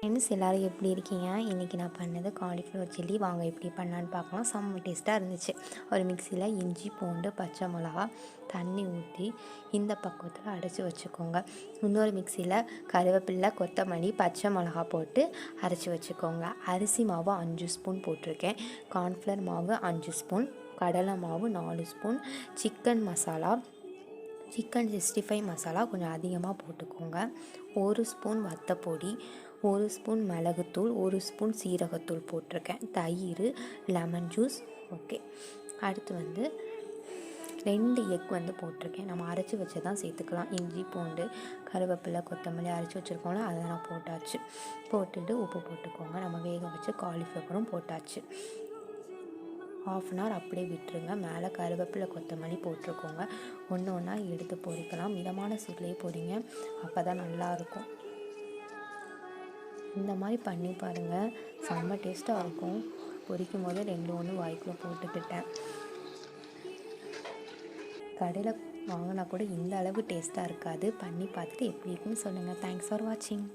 Friends எல்லோரும் எப்படி இருக்கீங்க? இன்றைக்கி நான் பண்ணது காலிஃப்ளவர் சில்லி. வாங்க எப்படி பண்ணலான்னு பார்க்கலாம். செம்ம டேஸ்ட்டாக இருந்துச்சு. ஒரு மிக்சியில் இஞ்சி, பூண்டு, பச்சை மிளகா, தண்ணி ஊற்றி இந்த பக்குவத்தில் அடைச்சி வச்சுக்கோங்க. இன்னொரு மிக்சியில் கருவேப்பிலை, கொத்தமல்லி, பச்சை மிளகா போட்டு அரைச்சி வச்சுக்கோங்க. அரிசி மாவு 5 ஸ்பூன் போட்டிருக்கேன். கார்ன்ஃப்ளவர் மாவு 5 ஸ்பூன், கடலை மாவு 4 spoon, chicken masala, chicken 65 masala கொஞ்சம் அதிகமாக போட்டுக்கோங்க. 1 ஸ்பூன் வத்தப்பொடி, 1 ஸ்பூன் மிளகுத்தூள், 1 ஸ்பூன் சீரகத்தூள் போட்டிருக்கேன். தயிர், லெமன் ஜூஸ். ஓகே, அடுத்து 2 எக் போட்டிருக்கேன். நம்ம அரைச்சி வச்சு தான் சேர்த்துக்கலாம். இஞ்சி, பூண்டு, கருவேப்பிலை, கொத்தமல்லி அரைச்சி வச்சுருக்கோம்ல, அதை நான் போட்டாச்சு. போட்டுட்டு உப்பு போட்டுக்கோங்க. நம்ம வேக வச்சு காலிஃப்ளவரும் போட்டாச்சு. 1/2 அன் ஹவர் அப்படியே விட்டுருங்க. மேலே கருவேப்பிலை, கொத்தமல்லி போட்டிருக்கோங்க. ஒன்று ஒன்றா எடுத்து பொரிக்கலாம். மிதமான சூட்லேயே பொரிங்க, அப்போ தான் நல்லாயிருக்கும். இந்த மாதிரி பண்ணி பாருங்கள், செம்ம டேஸ்ட்டாக இருக்கும். பொரிக்கும் போது 2 வாய்க்குள்ளே போட்டுக்கிட்டேன். கடையில் வாங்கினா கூட இந்த அளவு டேஸ்ட்டாக இருக்காது. பண்ணி பார்த்துட்டு எப்படி இருக்குன்னு சொல்லுங்கள். தேங்க்ஸ் ஃபார் வாட்சிங்.